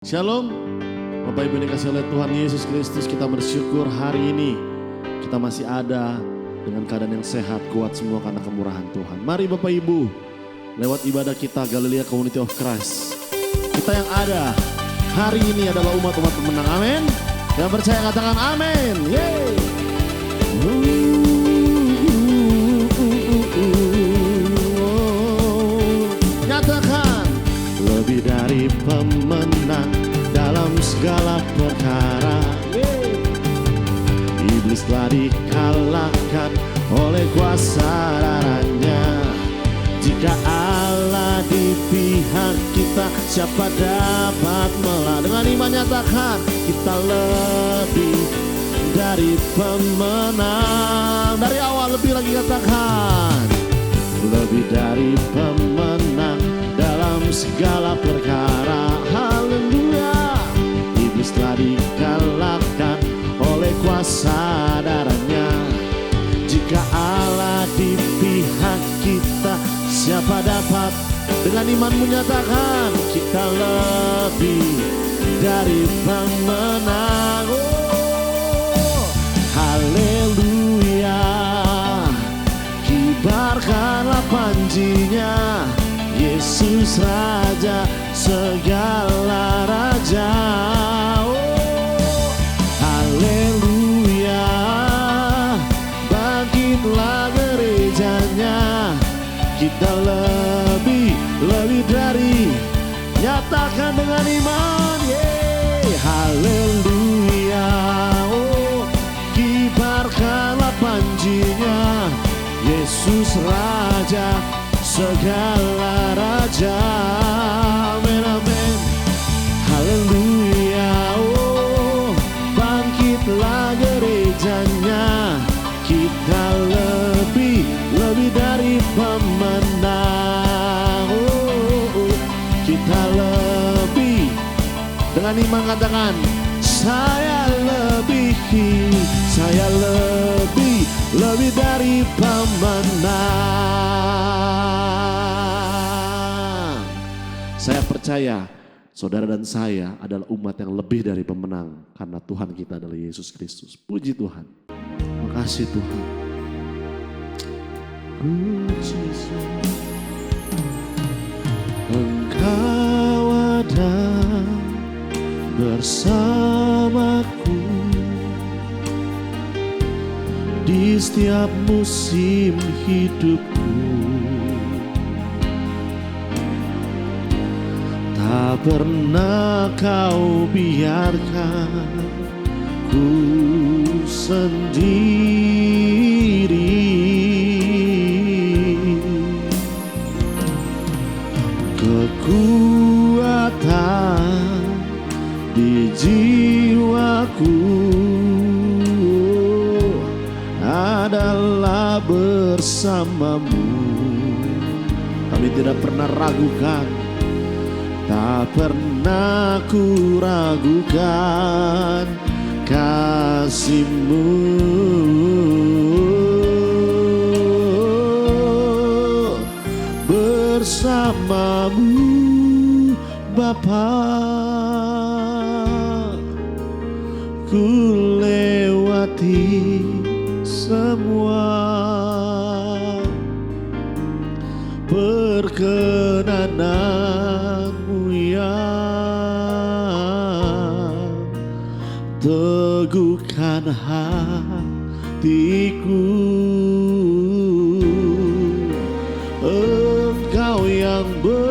Shalom, Bapak Ibu yang dikasihi oleh Tuhan Yesus Kristus, kita bersyukur hari ini kita masih ada dengan keadaan yang sehat, kuat semua karena kemurahan Tuhan. Mari Bapak Ibu, lewat ibadah kita Galilea Community of Christ, kita yang ada hari ini adalah umat-umat pemenang, amin. Yang percaya katakan amin. Yeay. Nyatakan lebih dari pemenang dalam segala perkara. Iblis telah dikalahkan oleh kuasa darahnya. Jika Allah di pihak kita, siapa dapat melawan? Dengan iman nyatakan kita lebih dari pemenang. Dari awal lebih lagi katakan lebih dari pemenang dalam segala perkara. Haleluya. Iblis telah dikalahkan oleh kuasa darahnya. Jika Allah di pihak kita, siapa dapat? Dengan iman menyatakan kita lebih dari pemenang. Oh, haleluya. Kibarkanlah panjinya, Yesus Raja segala raja. Oh, haleluya. Bangkitlah gerejanya, kita lebih dari. Nyatakan dengan iman, yeay. Haleluya. Oh, kibarkanlah panjinya, Yesus Raja segala raja. Amin, amin. Haleluya. Oh, bangkitlah gerejanya, kita lebih dari pemenang. Oh, kita lebih. Dengan iman katakan saya lebih dari pemenang. Saya percaya saudara dan saya adalah umat yang lebih dari pemenang karena Tuhan kita adalah Yesus Kristus. Puji Tuhan. Makasih Tuhan. Engkau ada bersamaku di setiap musim hidupku. Tak pernah kau biarkan ku sendiri. Kekuatan di jiwaku adalah bersamamu. Kami tidak pernah ragukan, tak pernah ku ragukan kasih-Mu. Bersamamu Bapa, ku lewati semua perkenanan-Mu yang teguhkan hatiku. Engkau yang bertindak,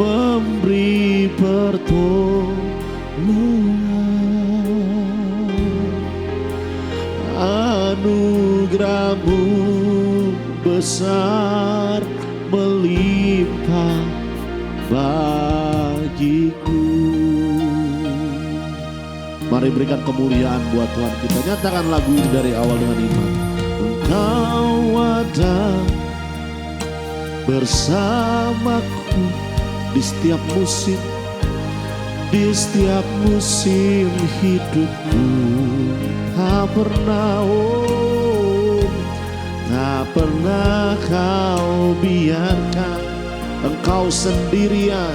memberi pertolongan. Anugerah-Mu besar melimpah bagiku. Mari berikan kemuliaan buat Tuhan kita. Nyatakan lagu ini dari awal dengan iman. Engkau ada bersamaku di setiap musim hidupku. Tak Tak pernah kau biarkan engkau sendirian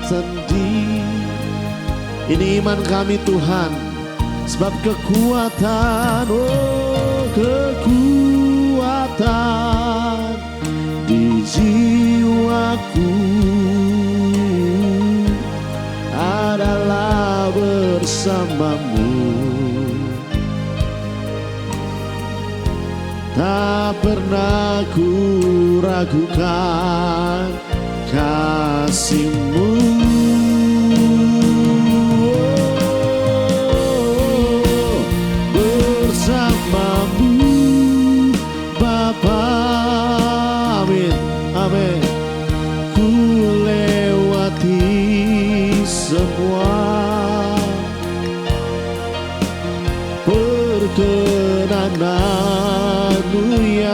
sendiri. Ini iman kami Tuhan, sebab kekuatan, oh kekuatan di jiwaku adalah bersamamu. Tak pernah ku ragukan kasih-Mu. Bersamamu Bapa, amin, amin. Ku lewati semua perkenanan-Mu yang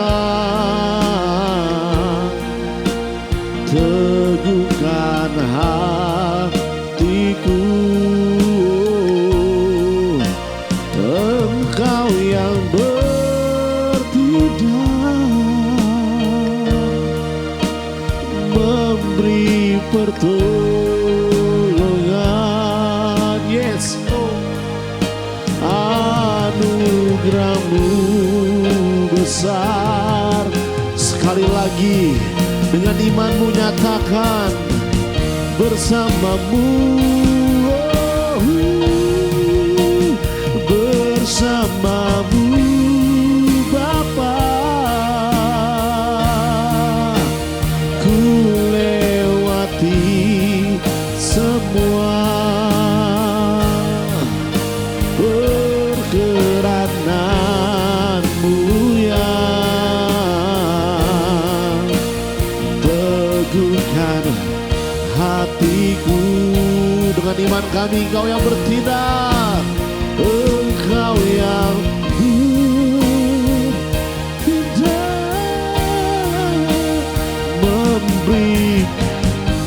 teguhkan hatiku. Engkau yang bertindak memberi pertolongan. Yes, anugerah-Mu besar. Sekali lagi dengan imanmu nyatakan, bersamamu, bersamamu Bapa, ku lewati semua perkenanan-Mu yang teguhkan hatiku. Dengan iman kami Engkau yang bertindak, Engkau yang bertindak memberi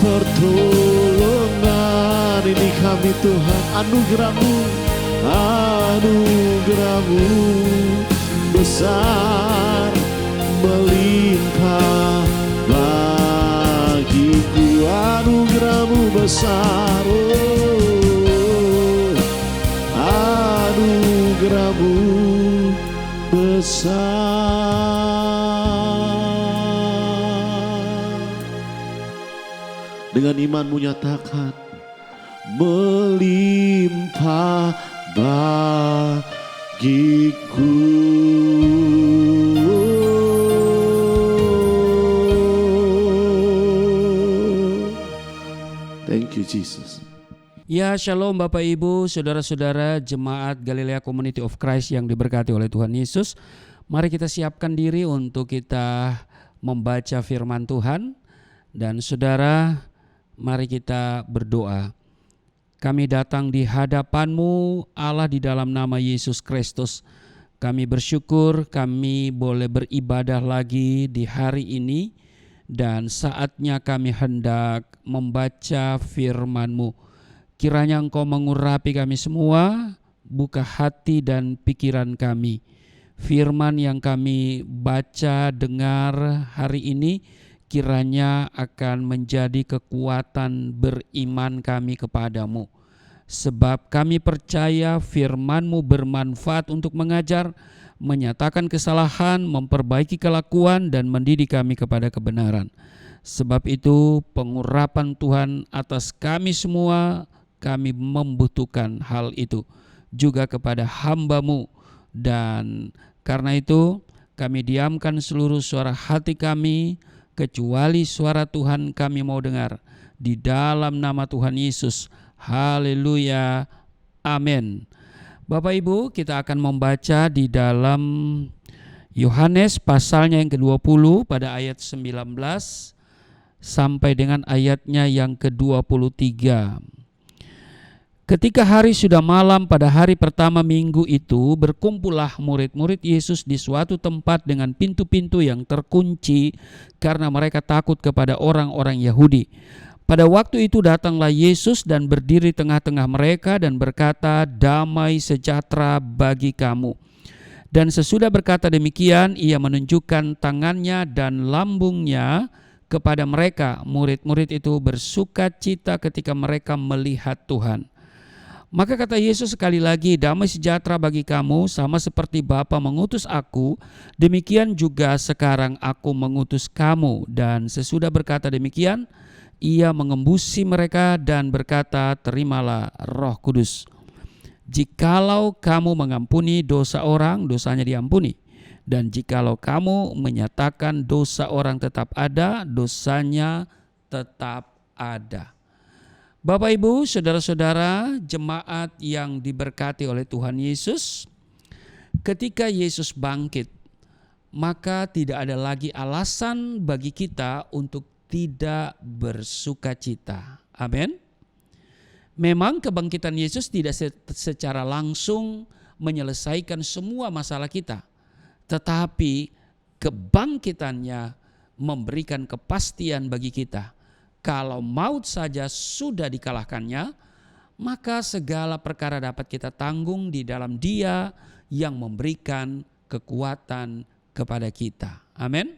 pertolongan. Ini kami Tuhan, anugerah-Mu, anugerah-Mu besar melimpah bagiku. Anugerah-Mu besar, oh, anugerah-Mu besar. Dengan imanmu nyatakan, melimpah bagiku. Thank you Jesus. Ya, shalom Bapak Ibu, saudara-saudara jemaat Galilea Community of Christ yang diberkati oleh Tuhan Yesus. Mari kita siapkan diri untuk kita membaca firman Tuhan. Dan saudara, mari kita berdoa. Kami datang di hadapan-Mu Allah di dalam nama Yesus Kristus. Kami bersyukur kami boleh beribadah lagi di hari ini. Dan saatnya kami hendak membaca firman-Mu. Kiranya Engkau mengurapi kami semua, buka hati dan pikiran kami. Firman yang kami baca, dengar hari ini, kiranya akan menjadi kekuatan beriman kami kepadamu. Sebab kami percaya firman-Mu bermanfaat untuk mengajar, menyatakan kesalahan, memperbaiki kelakuan, dan mendidik kami kepada kebenaran. Sebab itu pengurapan Tuhan atas kami semua, kami membutuhkan hal itu juga kepada hamba-Mu. Dan karena itu kami diamkan seluruh suara hati kami, kecuali suara Tuhan kami mau dengar. Di dalam nama Tuhan Yesus, haleluya, amin. Bapak Ibu, kita akan membaca di dalam Yohanes pasalnya yang ke-20 pada ayat 19 sampai dengan ayatnya yang ke-23. Ketika hari sudah malam pada hari pertama minggu itu, berkumpullah murid-murid Yesus di suatu tempat dengan pintu-pintu yang terkunci karena mereka takut kepada orang-orang Yahudi. Pada waktu itu datanglah Yesus dan berdiri tengah-tengah mereka dan berkata, "Damai sejahtera bagi kamu." Dan sesudah berkata demikian, ia menunjukkan tangannya dan lambungnya kepada mereka. Murid-murid itu bersuka cita ketika mereka melihat Tuhan. Maka kata Yesus sekali lagi, damai sejahtera bagi kamu, sama seperti Bapa mengutus aku, demikian juga sekarang aku mengutus kamu. Dan sesudah berkata demikian, ia mengembusi mereka dan berkata, terimalah Roh Kudus. Jikalau kamu mengampuni dosa orang, dosanya diampuni. Dan jikalau kamu menyatakan dosa orang tetap ada, dosanya tetap ada. Bapak, Ibu, saudara-saudara, jemaat yang diberkati oleh Tuhan Yesus, ketika Yesus bangkit, maka tidak ada lagi alasan bagi kita untuk tidak bersuka cita. Amin. Memang kebangkitan Yesus tidak secara langsung menyelesaikan semua masalah kita, tetapi kebangkitannya memberikan kepastian bagi kita. Kalau maut saja sudah dikalahkannya, maka segala perkara dapat kita tanggung di dalam Dia yang memberikan kekuatan kepada kita. Amin.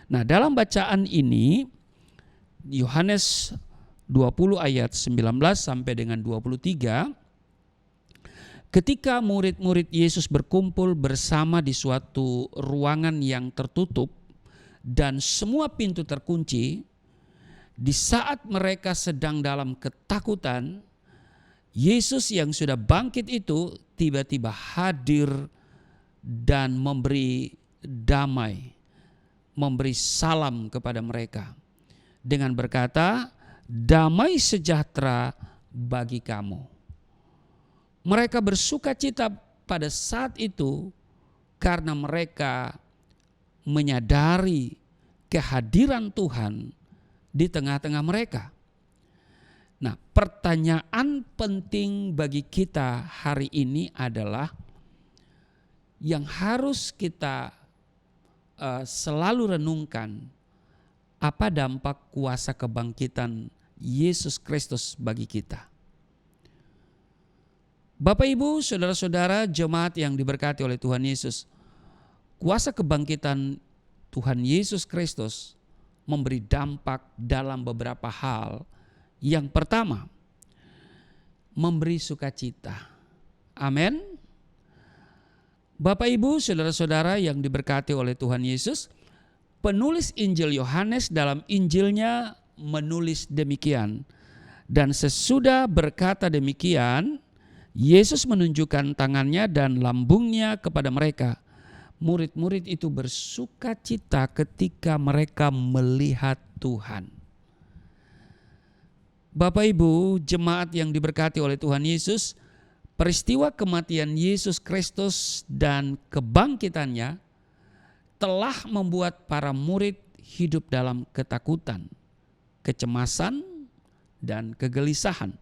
Nah, dalam bacaan ini Yohanes 20 ayat 19 sampai dengan 23, ketika murid-murid Yesus berkumpul bersama di suatu ruangan yang tertutup dan semua pintu terkunci, di saat mereka sedang dalam ketakutan, Yesus yang sudah bangkit itu tiba-tiba hadir dan memberi damai, memberi salam kepada mereka dengan berkata, damai sejahtera bagi kamu. Mereka bersuka cita pada saat itu karena mereka menyadari kehadiran Tuhan di tengah-tengah mereka. Nah, pertanyaan penting bagi kita hari ini adalah yang harus kita selalu renungkan, apa dampak kuasa kebangkitan Yesus Kristus bagi kita. Bapak, Ibu, saudara-saudara, jemaat yang diberkati oleh Tuhan Yesus, kuasa kebangkitan Tuhan Yesus Kristus memberi dampak dalam beberapa hal. Yang pertama, memberi sukacita. Amin. Bapak, Ibu, saudara-saudara yang diberkati oleh Tuhan Yesus, penulis Injil Yohanes dalam Injilnya menulis demikian. Dan sesudah berkata demikian, Yesus menunjukkan tangannya dan lambungnya kepada mereka. Murid-murid itu bersuka cita ketika mereka melihat Tuhan. Bapak, Ibu, jemaat yang diberkati oleh Tuhan Yesus, peristiwa kematian Yesus Kristus dan kebangkitannya telah membuat para murid hidup dalam ketakutan, kecemasan, dan kegelisahan.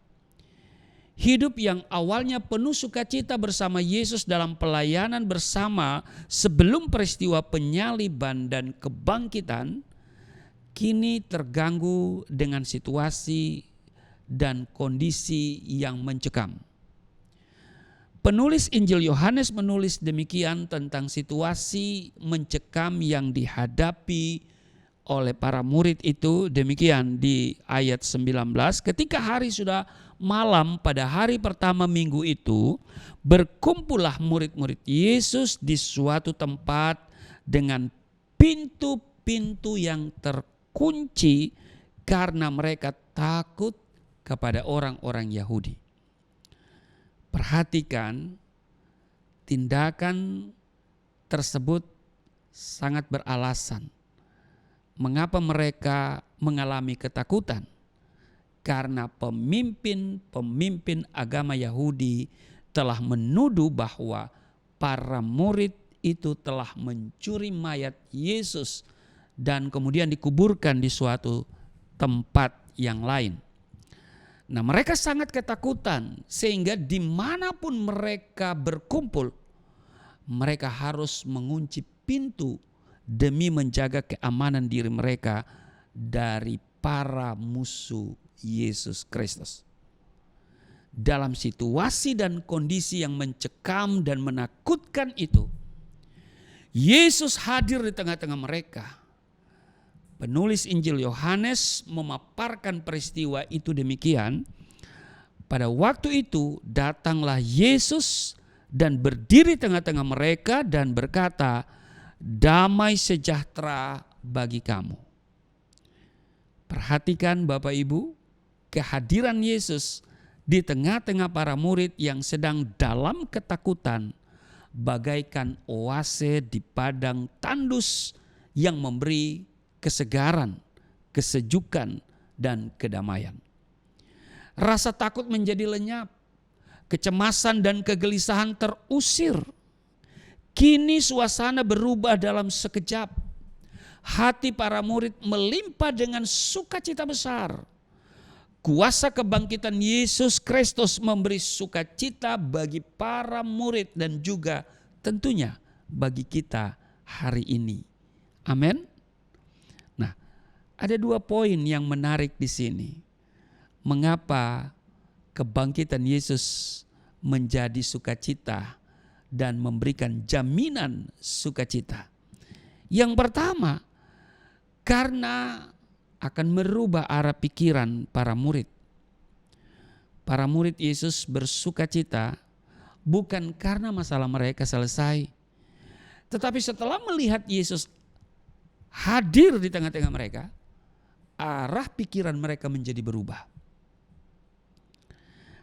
Hidup yang awalnya penuh sukacita bersama Yesus dalam pelayanan bersama sebelum peristiwa penyaliban dan kebangkitan, kini terganggu dengan situasi dan kondisi yang mencekam. Penulis Injil Yohanes menulis demikian tentang situasi mencekam yang dihadapi oleh para murid itu. Demikian di ayat 19, ketika hari sudah malam pada hari pertama minggu itu, berkumpullah murid-murid Yesus di suatu tempat dengan pintu-pintu yang terkunci karena mereka takut kepada orang-orang Yahudi. Perhatikan, tindakan tersebut sangat beralasan. Mengapa mereka mengalami ketakutan? Karena pemimpin agama Yahudi telah menuduh bahwa para murid itu telah mencuri mayat Yesus dan kemudian dikuburkan di suatu tempat yang lain. Nah, mereka sangat ketakutan sehingga dimanapun mereka berkumpul, mereka harus mengunci pintu demi menjaga keamanan diri mereka dari para musuh Yesus Kristus. Dalam situasi dan kondisi yang mencekam dan menakutkan itu, Yesus hadir di tengah-tengah mereka. Penulis Injil Yohanes memaparkan peristiwa itu demikian. Pada waktu itu datanglah Yesus dan berdiri tengah-tengah mereka dan berkata, damai sejahtera bagi kamu. Perhatikan Bapak Ibu, kehadiran Yesus di tengah-tengah para murid yang sedang dalam ketakutan bagaikan oase di padang tandus yang memberi kesegaran, kesejukan, dan kedamaian. Rasa takut menjadi lenyap, kecemasan dan kegelisahan terusir. Kini suasana berubah dalam sekejap. Hati para murid melimpah dengan sukacita besar. Kuasa kebangkitan Yesus Kristus memberi sukacita bagi para murid dan juga tentunya bagi kita hari ini. Amin. Nah, ada 2 poin yang menarik di sini. Mengapa kebangkitan Yesus menjadi sukacita dan memberikan jaminan sukacita? Yang pertama, karena akan merubah arah pikiran para murid. Para murid Yesus bersukacita bukan karena masalah mereka selesai, tetapi setelah melihat Yesus hadir di tengah-tengah mereka, arah pikiran mereka menjadi berubah.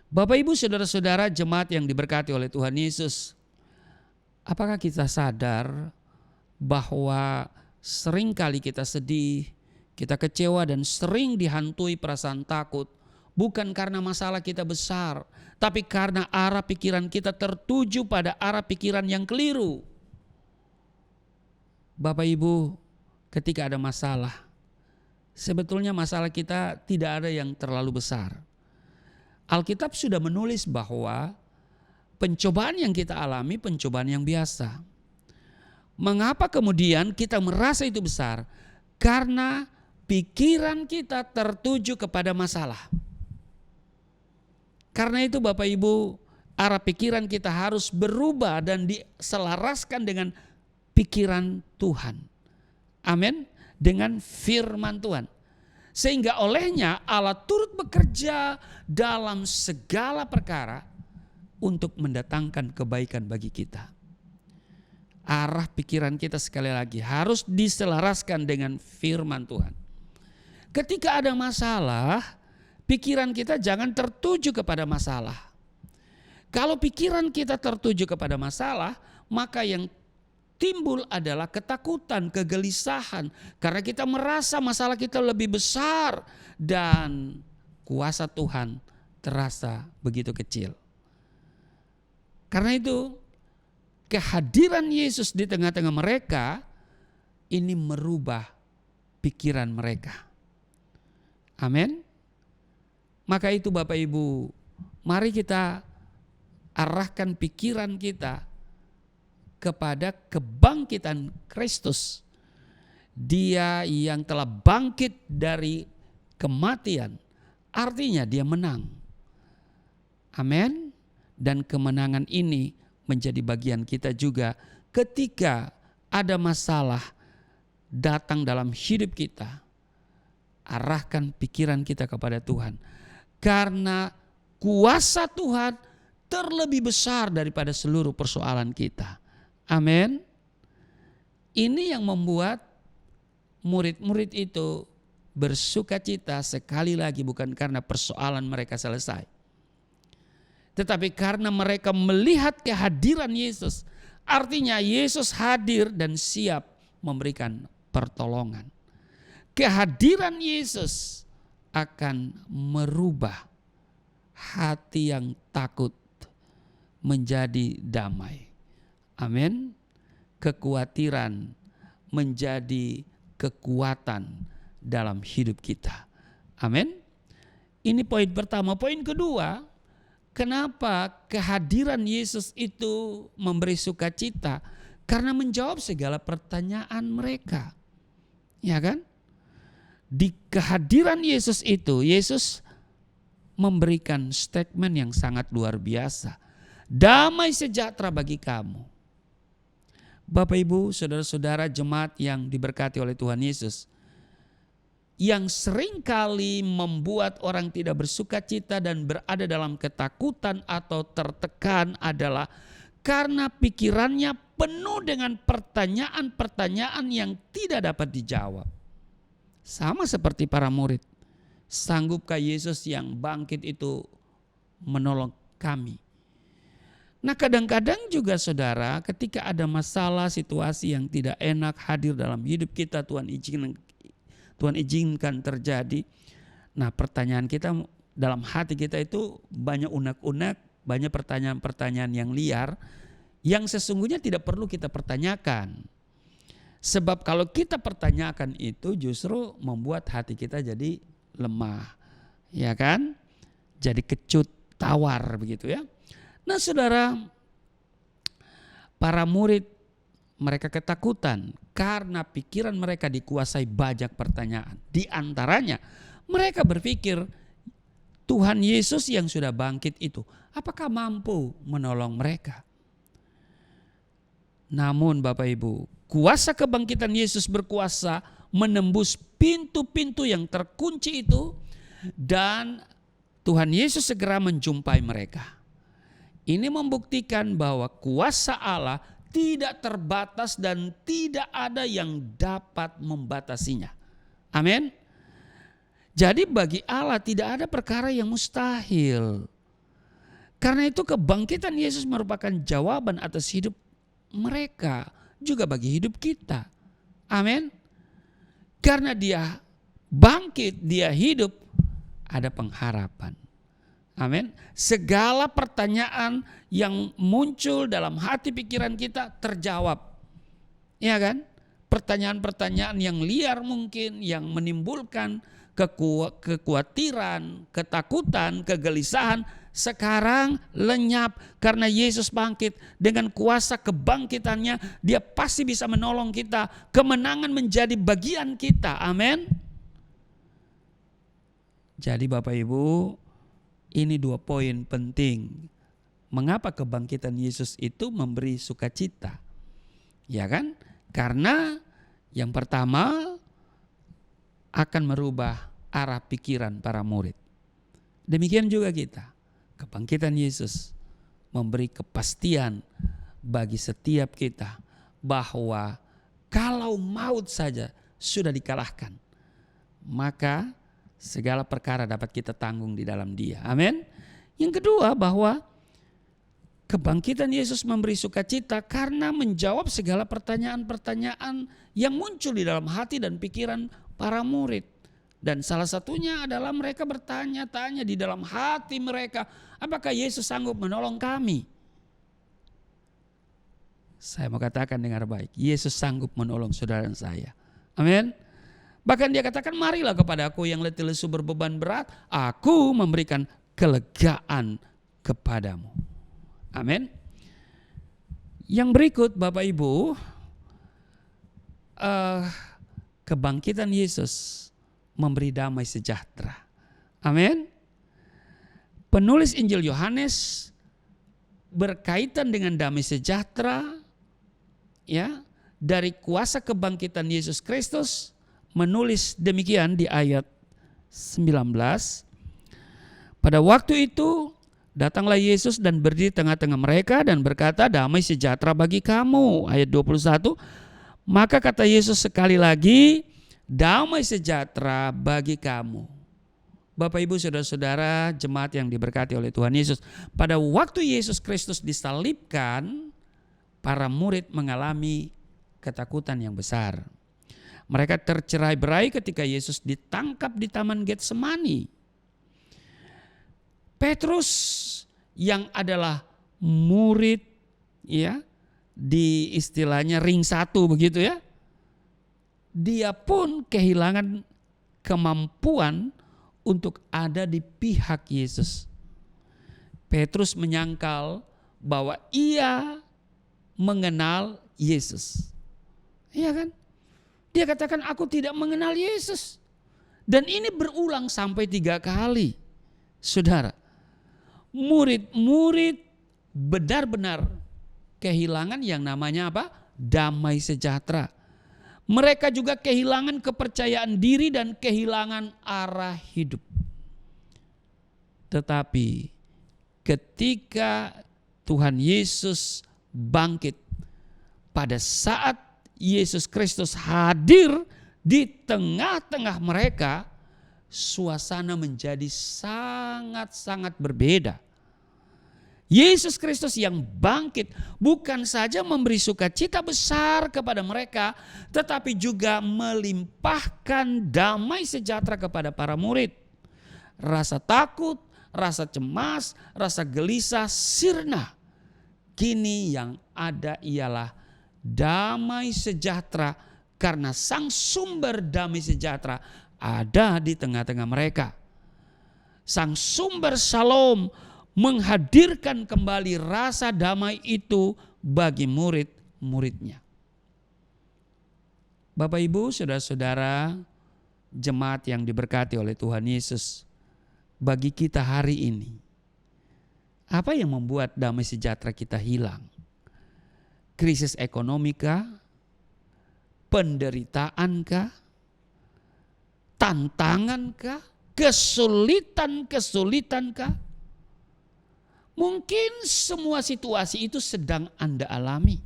Bapak Ibu saudara-saudara jemaat yang diberkati oleh Tuhan Yesus, apakah kita sadar bahwa seringkali kita sedih, kita kecewa dan sering dihantui perasaan takut bukan karena masalah kita besar, tapi karena arah pikiran kita tertuju pada arah pikiran yang keliru. Bapak Ibu, ketika ada masalah, sebetulnya masalah kita tidak ada yang terlalu besar. Alkitab sudah menulis bahwa pencobaan yang kita alami pencobaan yang biasa. Mengapa kemudian kita merasa itu besar? Karena pikiran kita tertuju kepada masalah. Karena itu Bapak Ibu, arah pikiran kita harus berubah dan diselaraskan dengan pikiran Tuhan. Amin. Dengan firman Tuhan. Sehingga olehnya Allah turut bekerja dalam segala perkara untuk mendatangkan kebaikan bagi kita. Arah pikiran kita sekali lagi harus diselaraskan dengan firman Tuhan. Ketika ada masalah, pikiran kita jangan tertuju kepada masalah. Kalau pikiran kita tertuju kepada masalah, maka yang timbul adalah ketakutan, kegelisahan. Karena kita merasa masalah kita lebih besar dan kuasa Tuhan terasa begitu kecil. Karena itu kehadiran Yesus di tengah-tengah mereka ini merubah pikiran mereka. Amin. Maka itu Bapak Ibu, mari kita arahkan pikiran kita kepada kebangkitan Kristus. Dia yang telah bangkit dari kematian, artinya dia menang. Amin. Dan kemenangan ini menjadi bagian kita juga ketika ada masalah datang dalam hidup kita. Arahkan pikiran kita kepada Tuhan. Karena kuasa Tuhan terlebih besar daripada seluruh persoalan kita. Amin. Ini yang membuat murid-murid itu bersukacita sekali lagi bukan karena persoalan mereka selesai. Tetapi karena mereka melihat kehadiran Yesus. Artinya Yesus hadir dan siap memberikan pertolongan. Kehadiran Yesus akan merubah hati yang takut menjadi damai. Amin. Kekhawatiran menjadi kekuatan dalam hidup kita. Amin. Ini poin pertama. Poin kedua, kenapa kehadiran Yesus itu memberi sukacita? Karena menjawab segala pertanyaan mereka. Ya kan? Di kehadiran Yesus itu, Yesus memberikan statement yang sangat luar biasa. Damai sejahtera bagi kamu. Bapak Ibu, saudara-saudara jemaat yang diberkati oleh Tuhan Yesus, yang seringkali membuat orang tidak bersuka cita dan berada dalam ketakutan atau tertekan adalah karena pikirannya penuh dengan pertanyaan-pertanyaan yang tidak dapat dijawab. Sama seperti para murid. Sanggupkah Yesus yang bangkit itu menolong kami? Nah, kadang-kadang juga saudara, ketika ada masalah, situasi yang tidak enak hadir dalam hidup kita, Tuhan izinkan terjadi. Nah, pertanyaan kita dalam hati kita itu banyak unek-unek, banyak pertanyaan-pertanyaan yang liar yang sesungguhnya tidak perlu kita pertanyakan. Sebab kalau kita pertanyakan itu justru membuat hati kita jadi lemah, ya kan? Jadi kecut, tawar begitu ya. Nah, saudara, para murid mereka ketakutan karena pikiran mereka dikuasai banyak pertanyaan. Di antaranya mereka berpikir Tuhan Yesus yang sudah bangkit itu apakah mampu menolong mereka? Namun Bapak Ibu, kuasa kebangkitan Yesus berkuasa menembus pintu-pintu yang terkunci itu dan Tuhan Yesus segera menjumpai mereka. Ini membuktikan bahwa kuasa Allah tidak terbatas dan tidak ada yang dapat membatasinya. Amin. Jadi bagi Allah tidak ada perkara yang mustahil. Karena itu kebangkitan Yesus merupakan jawaban atas hidup mereka, juga bagi hidup kita. Amin. Karena dia bangkit, dia hidup, ada pengharapan. Amin. Segala pertanyaan yang muncul dalam hati pikiran kita terjawab. Ya kan? Pertanyaan-pertanyaan yang liar mungkin, yang menimbulkan kekhawatiran, ketakutan, kegelisahan, sekarang lenyap karena Yesus bangkit. Dengan kuasa kebangkitannya, dia pasti bisa menolong kita. Kemenangan menjadi bagian kita. Amin. Jadi Bapak Ibu, ini 2 poin penting. Mengapa kebangkitan Yesus itu memberi sukacita? Ya kan? Karena yang pertama akan merubah arah pikiran para murid. Demikian juga kita. Kebangkitan Yesus memberi kepastian bagi setiap kita bahwa kalau maut saja sudah dikalahkan, maka segala perkara dapat kita tanggung di dalam Dia. Amin. Yang kedua, bahwa kebangkitan Yesus memberi sukacita karena menjawab segala pertanyaan-pertanyaan yang muncul di dalam hati dan pikiran para murid. Dan salah satunya adalah mereka bertanya-tanya di dalam hati mereka, apakah Yesus sanggup menolong kami? Saya mau katakan dengar baik, Yesus sanggup menolong saudara dan saya. Amin. Bahkan dia katakan, marilah kepada aku yang letih lesu berbeban berat, aku memberikan kelegaan kepadamu. Amin. Yang berikut Bapak Ibu, kebangkitan Yesus memberi damai sejahtera. Amin. Penulis Injil Yohanes berkaitan dengan damai sejahtera, ya, dari kuasa kebangkitan Yesus Kristus, menulis demikian di ayat 19. Pada waktu itu datanglah Yesus dan berdiri tengah-tengah mereka dan berkata, damai sejahtera bagi kamu. Ayat 21. Maka kata Yesus sekali lagi, damai sejahtera bagi kamu. Bapak Ibu saudara-saudara jemaat yang diberkati oleh Tuhan Yesus. Pada waktu Yesus Kristus disalibkan, para murid mengalami ketakutan yang besar. Mereka tercerai-berai ketika Yesus ditangkap di Taman Getsemani. Petrus yang adalah murid, ya, di istilahnya ring 1 begitu ya. Dia pun kehilangan kemampuan untuk ada di pihak Yesus. Petrus menyangkal bahwa ia mengenal Yesus. Iya kan? Dia katakan, aku tidak mengenal Yesus. Dan ini berulang sampai 3 kali. Saudara, murid-murid benar-benar kehilangan yang namanya apa? damai sejahtera. Mereka juga kehilangan kepercayaan diri dan kehilangan arah hidup. Tetapi ketika Tuhan Yesus bangkit, pada saat Yesus Kristus hadir di tengah-tengah mereka, suasana menjadi sangat-sangat berbeda. Yesus Kristus yang bangkit bukan saja memberi sukacita besar kepada mereka, tetapi juga melimpahkan damai sejahtera kepada para murid. Rasa takut, rasa cemas, rasa gelisah sirna. Kini yang ada ialah damai sejahtera karena sang sumber damai sejahtera ada di tengah-tengah mereka. Sang sumber Shalom menghadirkan kembali rasa damai itu bagi murid-muridnya. Bapak Ibu, saudara-saudara, jemaat yang diberkati oleh Tuhan Yesus, bagi kita hari ini, apa yang membuat damai sejahtera kita hilang? Krisis ekonomi kah? Penderitaan kah? Tantangan kah? Kesulitan kah? Mungkin semua situasi itu sedang Anda alami.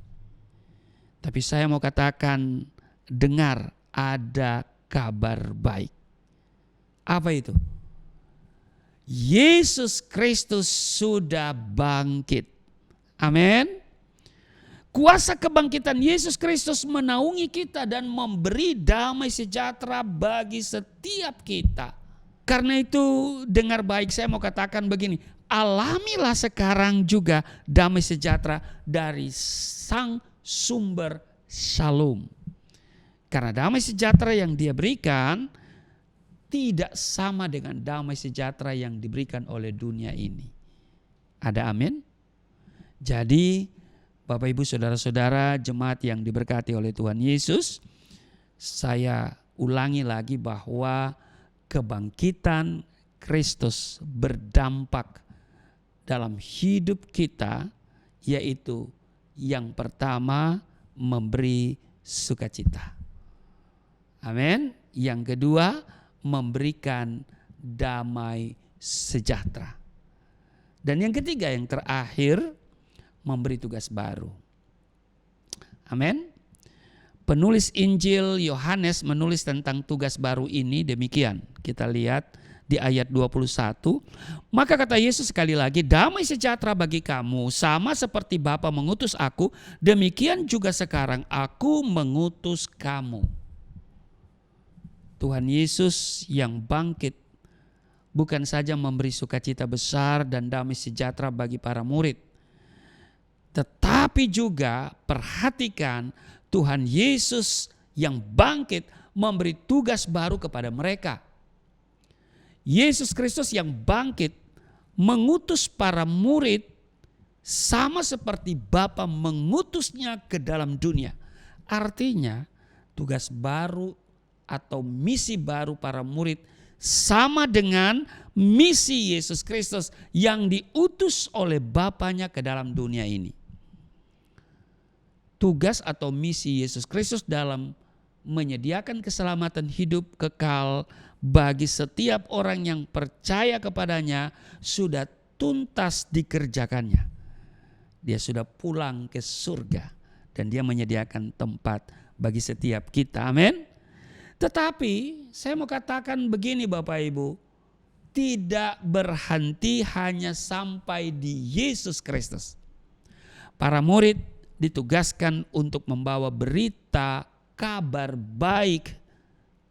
Tapi saya mau katakan, dengar, ada kabar baik. Apa itu? Yesus Kristus sudah bangkit. Amin. Kuasa kebangkitan Yesus Kristus menaungi kita dan memberi damai sejahtera bagi setiap kita. Karena itu dengar baik, saya mau katakan begini, alamilah sekarang juga damai sejahtera dari sang sumber Shalom. Karena damai sejahtera yang Dia berikan tidak sama dengan damai sejahtera yang diberikan oleh dunia ini. Ada amin? Jadi Bapak Ibu saudara-saudara jemaat yang diberkati oleh Tuhan Yesus, saya ulangi lagi bahwa kebangkitan Kristus berdampak dalam hidup kita, yaitu yang pertama memberi sukacita. Amin. Yang kedua memberikan damai sejahtera. Dan yang ketiga, yang terakhir, memberi tugas baru. Amin. Penulis Injil Yohanes menulis tentang tugas baru ini demikian. Kita lihat di ayat 21. Maka kata Yesus sekali lagi, damai sejahtera bagi kamu, sama seperti Bapa mengutus aku, demikian juga sekarang aku mengutus kamu. Tuhan Yesus yang bangkit bukan saja memberi sukacita besar dan damai sejahtera bagi para murid, tetapi juga perhatikan, Tuhan Yesus yang bangkit memberi tugas baru kepada mereka. Yesus Kristus yang bangkit mengutus para murid sama seperti Bapa mengutusnya ke dalam dunia. Artinya tugas baru atau misi baru para murid sama dengan misi Yesus Kristus yang diutus oleh Bapanya ke dalam dunia ini. Tugas atau misi Yesus Kristus dalam menyediakan keselamatan hidup kekal bagi setiap orang yang percaya kepadanya sudah tuntas dikerjakannya. Dia sudah pulang ke surga dan dia menyediakan tempat bagi setiap kita. Amin. Tetapi saya mau katakan begini Bapak Ibu, tidak berhenti hanya sampai di Yesus Kristus. Para murid ditugaskan untuk membawa berita kabar baik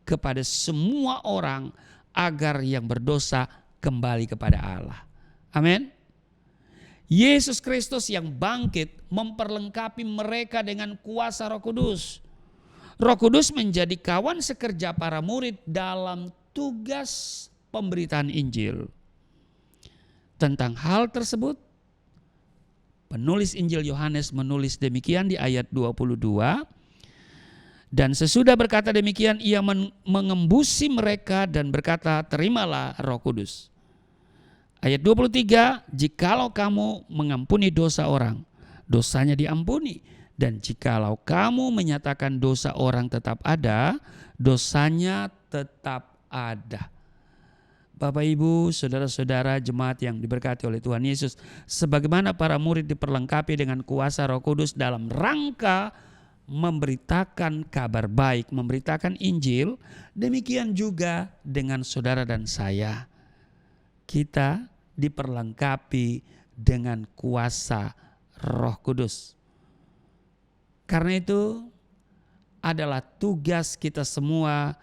kepada semua orang agar yang berdosa kembali kepada Allah. Amin. Yesus Kristus yang bangkit memperlengkapi mereka dengan kuasa Roh Kudus. Roh Kudus menjadi kawan sekerja para murid dalam tugas pemberitaan Injil. Tentang hal tersebut, penulis Injil Yohanes menulis demikian di ayat 22. Dan sesudah berkata demikian, ia mengembusi mereka dan berkata, terimalah Roh Kudus. Ayat 23, jikalau kamu mengampuni dosa orang, dosanya diampuni. Dan jikalau kamu menyatakan dosa orang tetap ada, dosanya tetap ada. Bapak Ibu, saudara-saudara jemaat yang diberkati oleh Tuhan Yesus, sebagaimana para murid diperlengkapi dengan kuasa Roh Kudus dalam rangka memberitakan kabar baik, memberitakan Injil, demikian juga dengan saudara dan saya. Kita diperlengkapi dengan kuasa Roh Kudus. Karena itu adalah tugas kita semua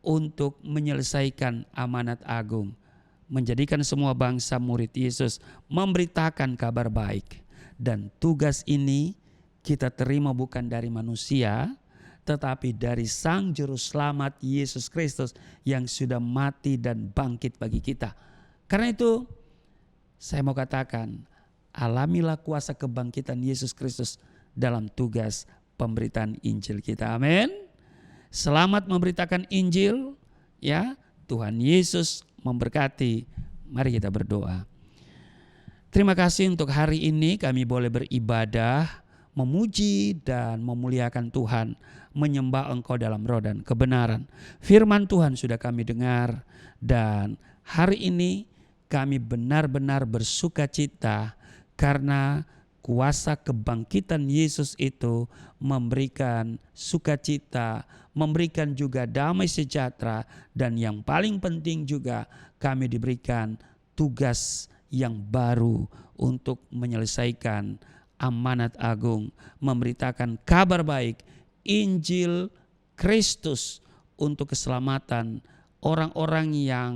untuk menyelesaikan amanat agung, menjadikan semua bangsa murid Yesus, memberitakan kabar baik. Dan tugas ini kita terima bukan dari manusia, tetapi dari Sang Juru Selamat Yesus Kristus yang sudah mati dan bangkit bagi kita. Karena itu saya mau katakan, alamilah kuasa kebangkitan Yesus Kristus dalam tugas pemberitaan Injil kita. Amin. Selamat memberitakan Injil, ya. Tuhan Yesus memberkati. Mari kita berdoa. Terima kasih untuk hari ini kami boleh beribadah, memuji dan memuliakan Tuhan, menyembah Engkau dalam roh dan kebenaran. Firman Tuhan sudah kami dengar, dan hari ini kami benar-benar bersuka cita karena kuasa kebangkitan Yesus itu memberikan sukacita, memberikan juga damai sejahtera, dan yang paling penting juga kami diberikan tugas yang baru untuk menyelesaikan amanat agung, memberitakan kabar baik Injil Kristus untuk keselamatan orang-orang yang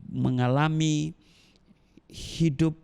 mengalami hidup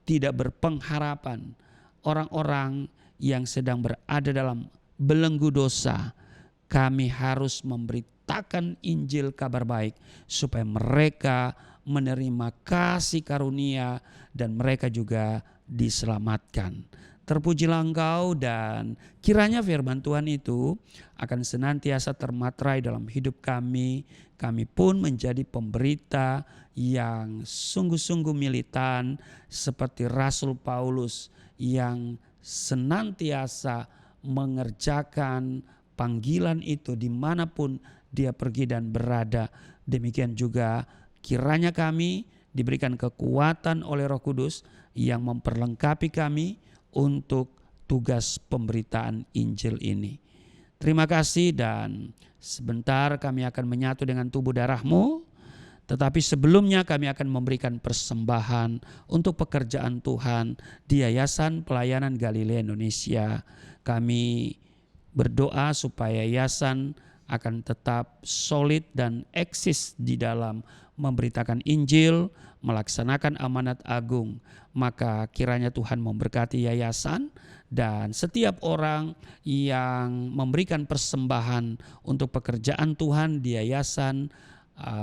tidak berpengharapan, orang-orang yang sedang berada dalam belenggu dosa. Kami harus memberitakan Injil kabar baik supaya mereka menerima kasih karunia dan mereka juga diselamatkan. Terpujilah Engkau, dan kiranya firman Tuhan itu akan senantiasa termaterai dalam hidup kami. Kami pun menjadi pemberita yang sungguh-sungguh militan seperti Rasul Paulus yang senantiasa mengerjakan panggilan itu dimanapun dia pergi dan berada. Demikian juga kiranya kami diberikan kekuatan oleh Roh Kudus yang memperlengkapi kami untuk tugas pemberitaan Injil ini. Terima kasih, dan sebentar kami akan menyatu dengan tubuh darah-Mu. Tetapi sebelumnya kami akan memberikan persembahan untuk pekerjaan Tuhan di Yayasan Pelayanan Galilea Indonesia. Kami berdoa supaya yayasan akan tetap solid dan eksis di dalam memberitakan Injil, melaksanakan amanat agung. Maka kiranya Tuhan memberkati yayasan dan setiap orang yang memberikan persembahan untuk pekerjaan Tuhan di Yayasan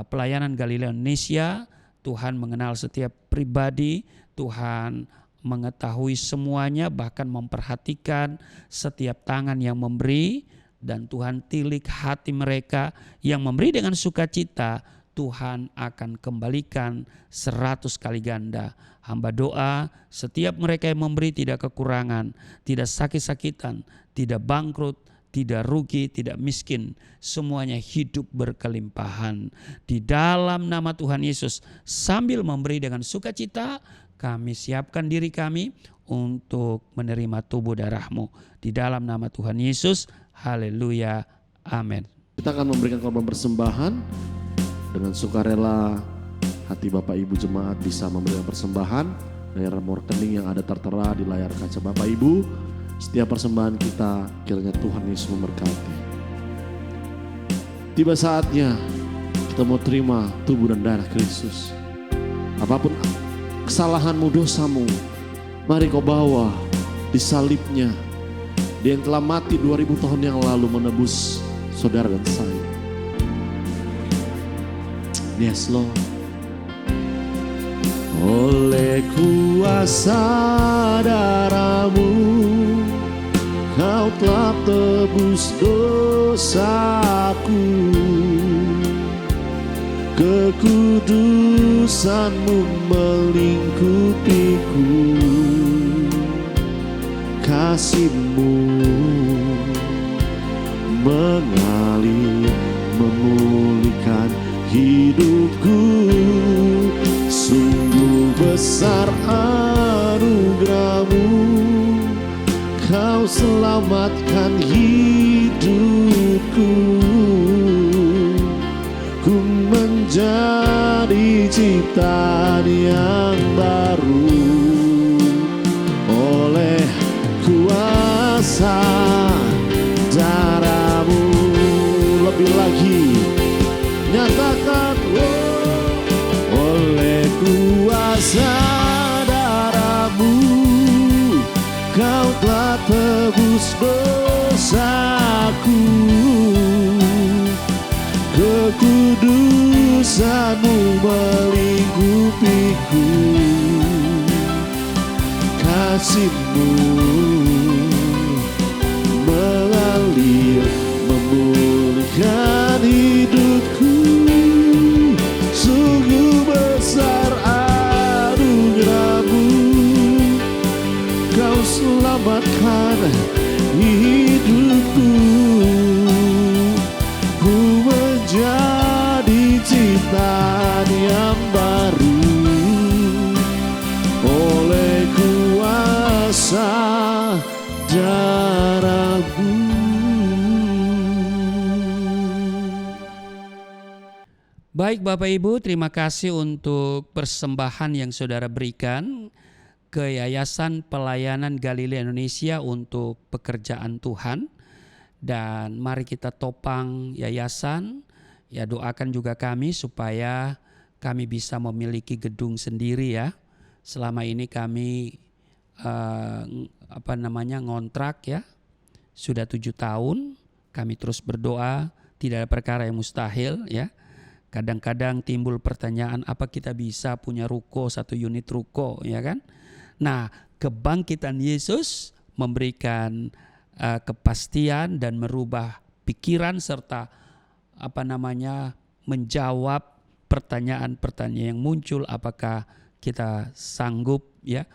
Pelayanan Galilea Indonesia. Tuhan mengenal setiap pribadi, Tuhan mengetahui semuanya, bahkan memperhatikan setiap tangan yang memberi, dan Tuhan tilik hati mereka yang memberi dengan sukacita. Tuhan akan kembalikan 100 kali ganda. Hamba doa setiap mereka yang memberi tidak kekurangan, tidak sakit-sakitan, tidak bangkrut, tidak rugi, tidak miskin. Semuanya hidup berkelimpahan. Di dalam nama Tuhan Yesus, sambil memberi dengan sukacita, kami siapkan diri kami untuk menerima tubuh darah-Mu. Di dalam nama Tuhan Yesus, haleluya, amin. Kita akan memberikan korban persembahan. Dengan sukarela hati Bapak Ibu jemaat bisa memberikan persembahan dari nomor rekening yang ada tertera di layar kaca Bapak Ibu. Setiap persembahan kita kiranya Tuhan Yesus memberkati. Tiba saatnya kita mau terima tubuh dan darah Kristus. Apapun kesalahanmu, dosamu, mari kau bawa di salibnya. Dia yang telah mati 2000 tahun yang lalu menebus saudara dan saya. Yes Lord. Oleh kuasa darah-Mu, Kau telah tebus dosaku. Kekudusan-Mu melingkupiku. Kasih-Mu mengalir memulihkan hidupku. Sungguh besar anugerah-Mu, Kau selamatkan hidupku. Ku menjadi ciptaan yang baru oleh kuasa darah-Mu. Lebih lagi nyatakan, oleh kuasa darah-Mu Kau telah tebus dosaku. Kekudusan-Mu melingkupiku, kasih-Mu mengalir memulihkan hidupku. Sungguh besar anugerah-Mu, Kau selamatkan hidupku. Ku menjadi ciptaan yang baru oleh kuasa darah-Mu. Baik Bapak Ibu, terima kasih untuk persembahan yang saudara berikan ke Yayasan Pelayanan Galilea Indonesia untuk pekerjaan Tuhan. Dan mari kita topang yayasan, ya doakan juga kami supaya kami bisa memiliki gedung sendiri ya. Selama ini kami ngontrak ya, sudah 7 tahun. Kami terus berdoa, tidak ada perkara yang mustahil ya. Kadang-kadang timbul pertanyaan, apa kita bisa punya ruko, 1 unit ruko ya kan. Nah, kebangkitan Yesus memberikan kepastian dan merubah pikiran serta menjawab pertanyaan-pertanyaan yang muncul, apakah kita sanggup ya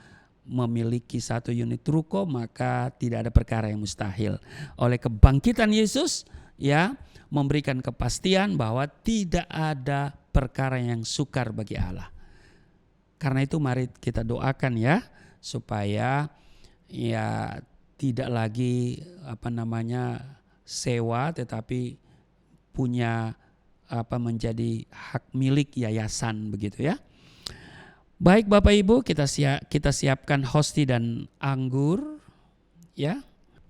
memiliki 1 unit ruko, maka tidak ada perkara yang mustahil. Oleh kebangkitan Yesus ya memberikan kepastian bahwa tidak ada perkara yang sukar bagi Allah. Karena itu mari kita doakan ya supaya ya tidak lagi sewa, tetapi punya menjadi hak milik yayasan begitu ya. Baik Bapak Ibu, kita siapkan hosti dan anggur ya.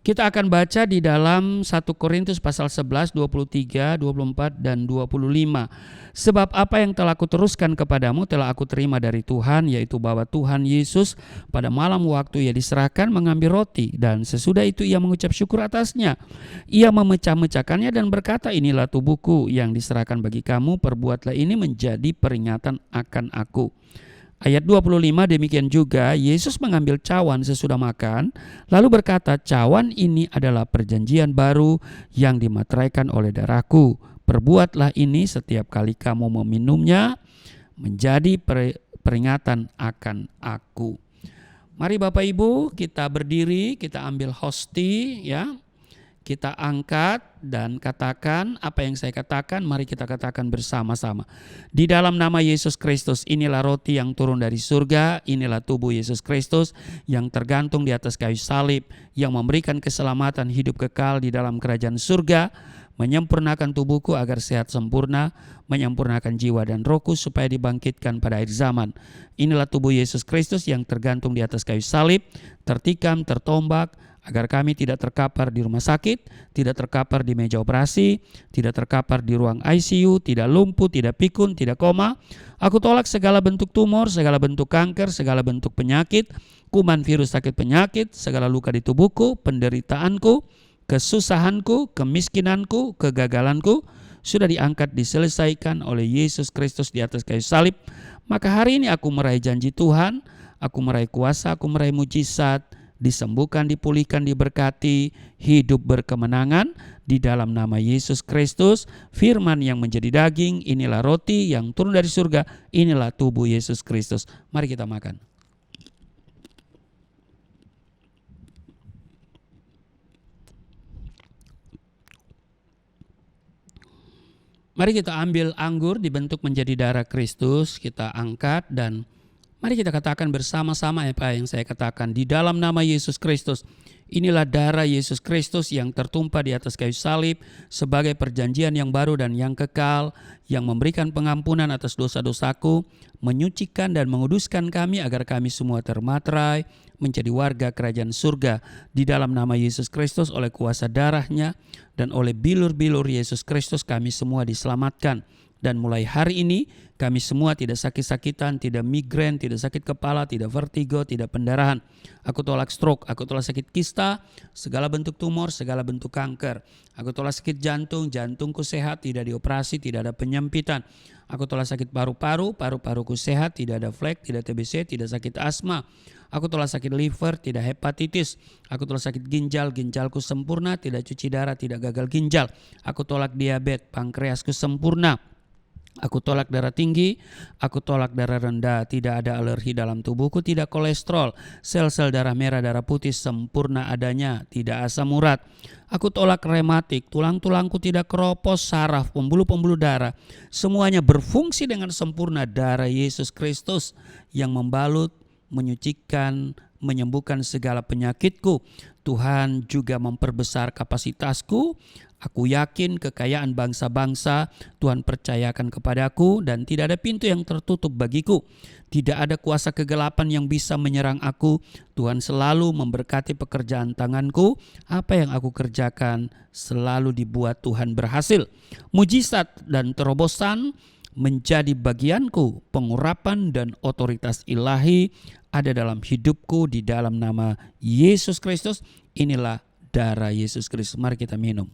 Kita akan baca di dalam 1 Korintus pasal 11, 23, 24 dan 25. Sebab apa yang telah aku teruskan kepadamu telah aku terima dari Tuhan, yaitu bahwa Tuhan Yesus pada malam waktu Ia diserahkan mengambil roti, dan sesudah itu Ia mengucap syukur atasnya. Ia memecah-mecahkannya dan berkata, inilah tubuhku yang diserahkan bagi kamu, perbuatlah ini menjadi peringatan akan aku. Ayat 25, demikian juga Yesus mengambil cawan sesudah makan, lalu berkata, cawan ini adalah perjanjian baru yang dimateraikan oleh darahku. Perbuatlah ini setiap kali kamu meminumnya menjadi peringatan akan aku. Mari Bapak Ibu kita berdiri, kita ambil hosti ya. Kita angkat dan katakan apa yang saya katakan, mari kita katakan bersama-sama. Di dalam nama Yesus Kristus, inilah roti yang turun dari surga, inilah tubuh Yesus Kristus yang tergantung di atas kayu salib, yang memberikan keselamatan hidup kekal di dalam kerajaan surga, menyempurnakan tubuhku agar sehat sempurna, menyempurnakan jiwa dan rohku supaya dibangkitkan pada akhir zaman. Inilah tubuh Yesus Kristus yang tergantung di atas kayu salib, tertikam, tertombak, agar kami tidak terkapar di rumah sakit, tidak terkapar di meja operasi, tidak terkapar di ruang ICU, tidak lumpuh, tidak pikun, tidak koma. Aku tolak segala bentuk tumor, segala bentuk kanker, segala bentuk penyakit, kuman, virus, sakit penyakit, segala luka di tubuhku, penderitaanku, kesusahanku, kemiskinanku, kegagalanku, sudah diangkat, diselesaikan oleh Yesus Kristus di atas kayu salib. Maka hari ini aku meraih janji Tuhan, aku meraih kuasa, aku meraih mujizat, disembuhkan, dipulihkan, diberkati, hidup berkemenangan di dalam nama Yesus Kristus. Firman yang menjadi daging, inilah roti yang turun dari surga, inilah tubuh Yesus Kristus. Mari kita makan. Mari kita ambil anggur dibentuk menjadi darah Kristus, kita angkat dan mari kita katakan bersama-sama apa yang saya katakan. Di dalam nama Yesus Kristus, inilah darah Yesus Kristus yang tertumpah di atas kayu salib sebagai perjanjian yang baru dan yang kekal, yang memberikan pengampunan atas dosa-dosaku, menyucikan dan menguduskan kami agar kami semua termaterai menjadi warga kerajaan surga. Di dalam nama Yesus Kristus oleh kuasa darahnya dan oleh bilur-bilur Yesus Kristus kami semua diselamatkan. Dan mulai hari ini kami semua tidak sakit-sakitan, tidak migrain, tidak sakit kepala, tidak vertigo, tidak pendarahan. Aku tolak stroke, aku tolak sakit kista, segala bentuk tumor, segala bentuk kanker. Aku tolak sakit jantung, jantungku sehat, tidak dioperasi, tidak ada penyempitan. Aku tolak sakit paru-paru, paru-paruku sehat, tidak ada flek, tidak TBC, tidak sakit asma. Aku tolak sakit liver, tidak hepatitis. Aku tolak sakit ginjal, ginjalku sempurna, tidak cuci darah, tidak gagal ginjal. Aku tolak diabetes, pankreasku sempurna. Aku tolak darah tinggi, aku tolak darah rendah, tidak ada alergi dalam tubuhku, tidak kolesterol, sel-sel darah merah, darah putih sempurna adanya, tidak asam urat. Aku tolak rematik, tulang-tulangku tidak keropos, saraf, pembuluh-pembuluh darah, semuanya berfungsi dengan sempurna. Darah Yesus Kristus yang membalut, menyucikan, menyembuhkan segala penyakitku. Tuhan juga memperbesar kapasitasku. Aku yakin kekayaan bangsa-bangsa Tuhan percayakan kepadaku dan tidak ada pintu yang tertutup bagiku. Tidak ada kuasa kegelapan yang bisa menyerang aku. Tuhan selalu memberkati pekerjaan tanganku. Apa yang aku kerjakan selalu dibuat Tuhan berhasil. Mujizat dan terobosan menjadi bagianku. Pengurapan dan otoritas ilahi ada dalam hidupku di dalam nama Yesus Kristus. Inilah darah Yesus Kristus. Mari kita minum.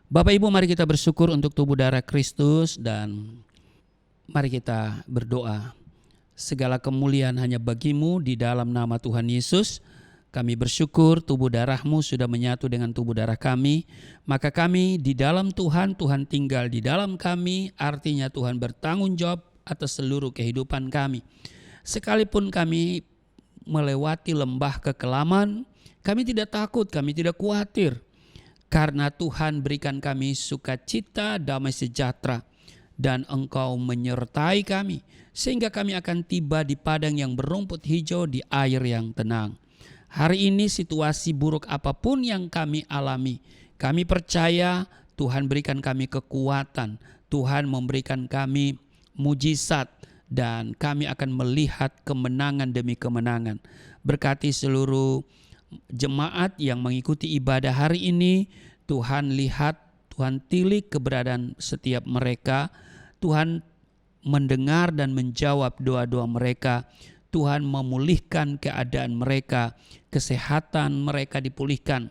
Bapak Ibu, mari kita bersyukur untuk tubuh darah Kristus dan mari kita berdoa. Segala kemuliaan hanya bagimu di dalam nama Tuhan Yesus. Kami bersyukur tubuh darah-Mu sudah menyatu dengan tubuh darah kami. Maka kami di dalam Tuhan, Tuhan tinggal di dalam kami. Artinya Tuhan bertanggung jawab atas seluruh kehidupan kami. Sekalipun kami melewati lembah kekelaman, kami tidak takut, kami tidak khawatir. Karena Tuhan berikan kami sukacita, damai sejahtera. Dan Engkau menyertai kami. Sehingga kami akan tiba di padang yang berumput hijau, di air yang tenang. Hari ini situasi buruk apapun yang kami alami, kami percaya Tuhan berikan kami kekuatan. Tuhan memberikan kami mujizat. Dan kami akan melihat kemenangan demi kemenangan. Berkati seluruh jemaat yang mengikuti ibadah hari ini, Tuhan lihat, Tuhan tilik keberadaan setiap mereka. Tuhan mendengar dan menjawab doa-doa mereka. Tuhan memulihkan keadaan mereka, kesehatan mereka dipulihkan,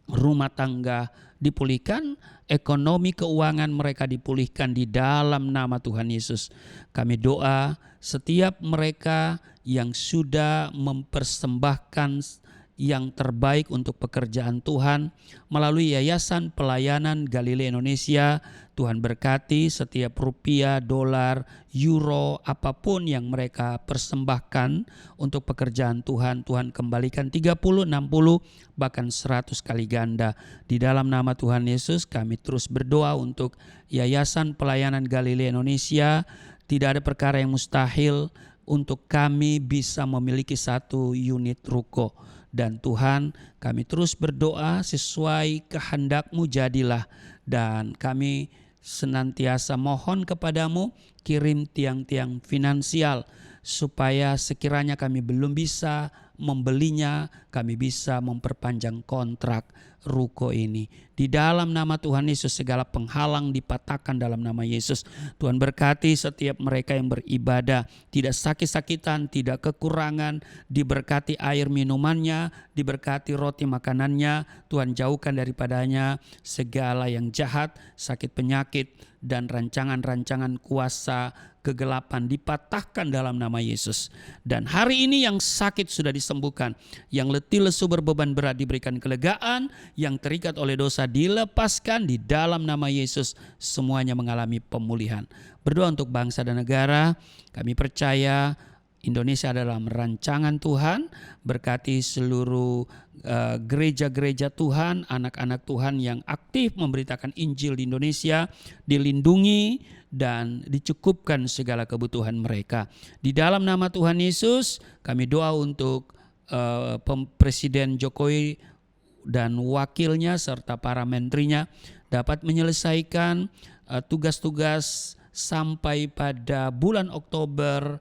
rumah tangga dipulihkan, ekonomi keuangan mereka dipulihkan di dalam nama Tuhan Yesus. Kami doa setiap mereka yang sudah mempersembahkan yang terbaik untuk pekerjaan Tuhan melalui Yayasan Pelayanan Galilea Indonesia. Tuhan berkati setiap rupiah, dolar, euro, apapun yang mereka persembahkan untuk pekerjaan Tuhan. Tuhan kembalikan 30, 60, bahkan 100 kali ganda. Di dalam nama Tuhan Yesus kami terus berdoa untuk Yayasan Pelayanan Galilea Indonesia. Tidak ada perkara yang mustahil untuk kami bisa memiliki satu unit ruko. Dan Tuhan, kami terus berdoa sesuai kehendak-Mu jadilah. Dan kami senantiasa mohon kepadamu, kirim tiang-tiang finansial supaya sekiranya kami belum bisa membelinya, kami bisa memperpanjang kontrak ruko ini. Di dalam nama Tuhan Yesus segala penghalang dipatahkan dalam nama Yesus. Tuhan berkati setiap mereka yang beribadah, tidak sakit-sakitan, tidak kekurangan, diberkati air minumannya, diberkati roti makanannya. Tuhan jauhkan daripadanya segala yang jahat, sakit penyakit, dan rancangan-rancangan kuasa kegelapan dipatahkan dalam nama Yesus. Dan hari ini yang sakit sudah disembuhkan, yang letih lesu berbeban berat diberikan kelegaan, yang terikat oleh dosa dilepaskan di dalam nama Yesus. Semuanya mengalami pemulihan. Berdoa untuk bangsa dan negara. Kami percaya Indonesia dalam rancangan Tuhan, berkati seluruh gereja-gereja Tuhan, anak-anak Tuhan yang aktif memberitakan Injil di Indonesia, dilindungi dan dicukupkan segala kebutuhan mereka. Di dalam nama Tuhan Yesus, kami doa untuk Presiden Jokowi dan wakilnya serta para menterinya dapat menyelesaikan tugas-tugas sampai pada bulan Oktober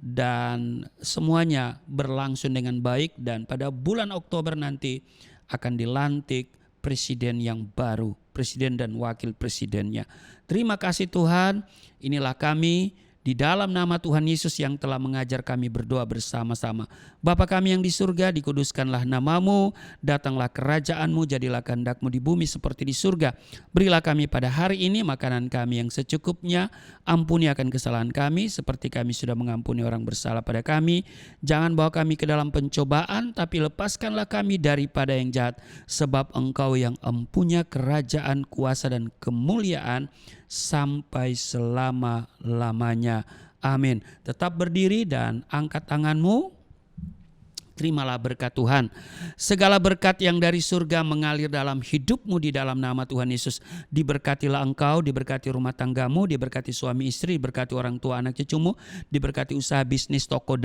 dan semuanya berlangsung dengan baik, dan pada bulan Oktober nanti akan dilantik presiden yang baru, presiden dan wakil presidennya. Terima kasih Tuhan, inilah kami di dalam nama Tuhan Yesus yang telah mengajar kami berdoa bersama-sama. Bapa kami yang di surga, dikuduskanlah namamu, datanglah kerajaanmu, jadilah kehendak-mu di bumi seperti di surga. Berilah kami pada hari ini makanan kami yang secukupnya, ampuni akan kesalahan kami seperti kami sudah mengampuni orang bersalah pada kami. Jangan bawa kami ke dalam pencobaan, tapi lepaskanlah kami daripada yang jahat, sebab Engkau yang empunya kerajaan, kuasa dan kemuliaan sampai selama-lamanya. Amin. Tetap berdiri dan angkat tanganmu. Terimalah berkat Tuhan. Segala berkat yang dari surga mengalir dalam hidupmu di dalam nama Tuhan Yesus. Diberkatilah engkau, diberkati rumah tanggamu, diberkati suami istri, diberkati orang tua anak cucumu, diberkati usaha bisnis, toko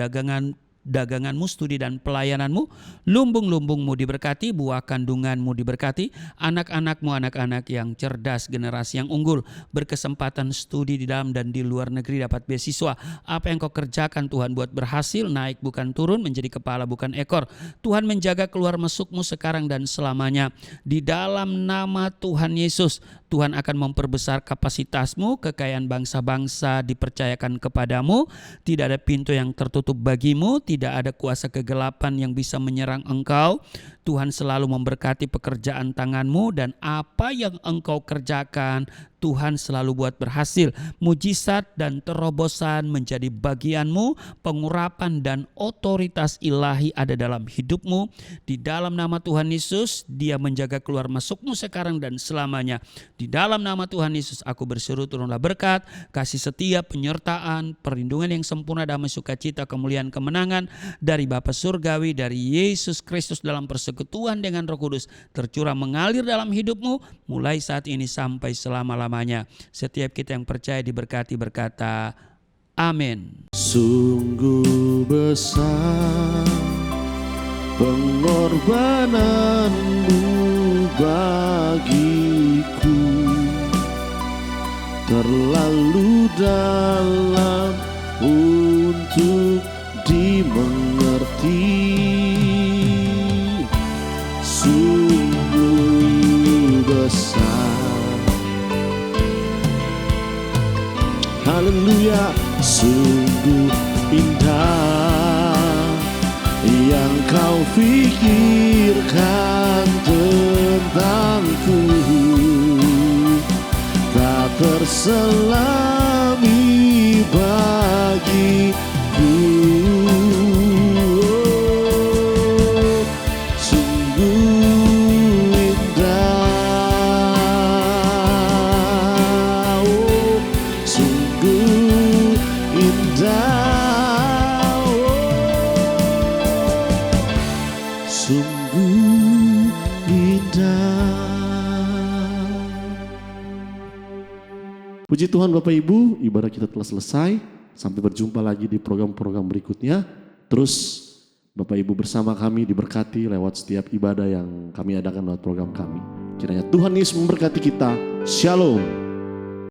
daganganmu, studi dan pelayananmu, lumbung-lumbungmu diberkati, buah kandunganmu diberkati, anak-anakmu anak-anak yang cerdas, generasi yang unggul, berkesempatan studi di dalam dan di luar negeri, dapat beasiswa. Apa yang kau kerjakan Tuhan buat berhasil, naik bukan turun, menjadi kepala bukan ekor. Tuhan menjaga keluar masukmu sekarang dan selamanya. Di dalam nama Tuhan Yesus, Tuhan akan memperbesar kapasitasmu, kekayaan bangsa-bangsa dipercayakan kepadamu, tidak ada pintu yang tertutup bagimu, tidak ada kuasa kegelapan yang bisa menyerang engkau. Tuhan selalu memberkati pekerjaan tanganmu, dan apa yang engkau kerjakan Tuhan selalu buat berhasil. Mujizat dan terobosan menjadi bagianmu, pengurapan dan otoritas ilahi ada dalam hidupmu. Di dalam nama Tuhan Yesus, Dia menjaga keluar masukmu sekarang dan selamanya. Di dalam nama Tuhan Yesus aku berseru, turunlah berkat, kasih setia, penyertaan, perlindungan yang sempurna, damai, sukacita, kemuliaan, kemenangan dari Bapa Surgawi, dari Yesus Kristus dalam persekutuan dengan Roh Kudus tercurah mengalir dalam hidupmu mulai saat ini sampai selama-lamanya. Setiap kita yang percaya diberkati berkata amin. Sungguh besar pengorbananmu bagiku, terlalu dalam untuk dimengerti. Sungguh besar, haleluya, sungguh indah yang kau pikirkan tentangku, tak terselami bagiku. Puji Tuhan Bapak Ibu, ibadah kita telah selesai. Sampai berjumpa lagi di program-program berikutnya. Terus Bapak Ibu bersama kami diberkati lewat setiap ibadah yang kami adakan lewat program kami. Kiranya Tuhan Yesus memberkati kita. Shalom.